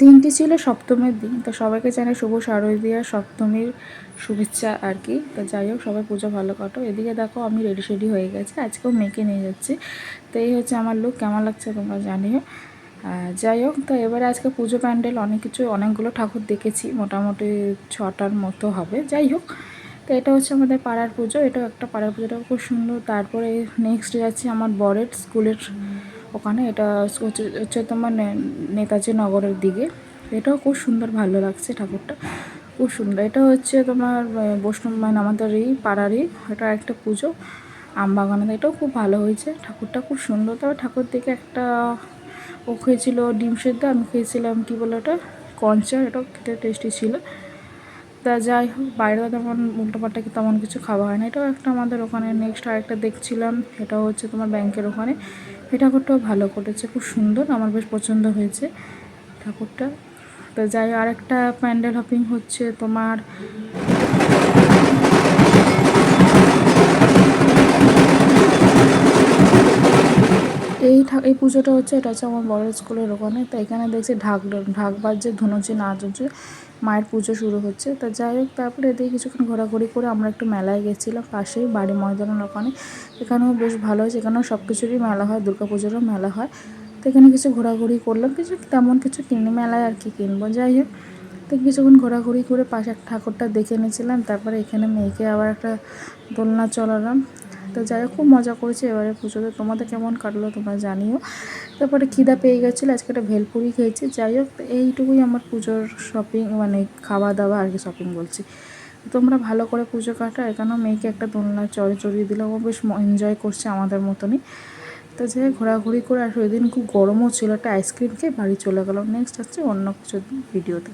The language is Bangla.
দিনটি ছিল সপ্তমীর দিন। তো সবাইকে জানাই শুভ শারদীয়া সপ্তমীর শুভেচ্ছা আর কি। তো যাই হোক, সবাই পুজো ভালো কাটো। এদিকে দেখো আমি রেডি শেডি হয়ে গেছি, আজকেও মেয়েকে নিয়ে যাচ্ছি। তো এই হচ্ছে আমার লুক, কেমন লাগছে তোমরা জানিও। যাই হোক, তো এবারে আজকে পুজো প্যান্ডেল অনেকগুলো ঠাকুর দেখেছি, মোটামুটি 6টার মতো হবে। যাই হোক, তো এটা হচ্ছে আমাদের পাড়ার পুজো, এটাও একটা পাড়ার পুজোটাও খুব সুন্দর। তারপরে নেক্সট যাচ্ছি আমার বরের স্কুলের ওখানে, এটা হচ্ছে তোমার নেতাজি নগরের দিকে। এটাও খুব সুন্দর, ভালো লাগছে ঠাকুরটা, খুব সুন্দর। এটা হচ্ছে তোমার বৈষ্ণব মানে আমাদের এই পাড়ারই এটা একটা পুজো আমবাগানে। এটাও খুব ভালো হয়েছে, ঠাকুরটা খুব সুন্দর। তবে ঠাকুর থেকে একটা ও খেয়েছিল ডিম সেদ্ধ, আমি খেয়েছিলাম কী বলে ওটা কঞ্চা, এটাও খেতে টেস্টি ছিল। তা যাই হোক, বাইরেও তেমন উল্টোপাল্টা তেমন কিছু খাওয়া হয় না। এটাও একটা আমাদের ওখানে। নেক্সট আরেকটা দেখছিলাম, এটা হচ্ছে তোমার ব্যাংকের ওখানে। এই ঠাকুরটাও ভালো করেছে, খুব সুন্দর, আমার বেশ পছন্দ হয়েছে ঠাকুরটা। তো যাই হোক, আরেকটা প্যান্ডেল হপিং হচ্ছে তোমার এই পুজোটা হচ্ছে, এটা হচ্ছে আমার বড় স্কুলের ওখানে। তো এখানে দেখছি ঢাক বাজছে, ধুনুচি নাচ হচ্ছে, মায়ের পুজো শুরু হচ্ছে। তো যাই হোক, তারপরে এদিকে কিছুক্ষণ ঘোরাঘুরি করে আমরা একটু মেলায় গেছিলাম, পাশেই বাড়ি ময়দানের ওখানে। এখানেও বেশ ভালো হয়েছে, এখানেও সব কিছুরই মেলা হয়, দুর্গাপুজোরও মেলা হয়। তো এখানে কিছু ঘোরাঘুরি করলাম, তেমন কিছু কিনি মেলায় আর কি কিনবো। যাই হোক, তো কিছুক্ষণ ঘোরাঘুরি করে পাশে একটা ঠাকুরটা দেখে নিয়েছিলাম। তারপরে এখানে মেয়েকে আবার একটা দোলনা চলালাম। তো যাই হোক, খুব মজা করেছি এবারে পুজোতে। তোমাদের কেমন কাটলো তোমরা জানিও। তারপরে খিদা পেয়ে গেছিলো, আজকে একটা ভেলপুরি খেয়েছি। যাই হোক, এইটুকুই আমার পুজোর শপিং, মানে খাওয়া দাওয়া আর কি, শপিং বলছি। তোমরা ভালো করে পুজো কাটা। এখানেও মেয়েকে একটা দোলনা চড়িয়ে দিলাম, ও বেশ এনজয় করছে আমাদের মতনই। তো যাই ঘোরাঘুরি করে, আর ওই দিন খুব গরমও ছিল, একটা আইসক্রিম খেয়ে বাড়ি চলে গেলাম। নেক্সট হচ্ছে অন্য কিছু ভিডিওতে।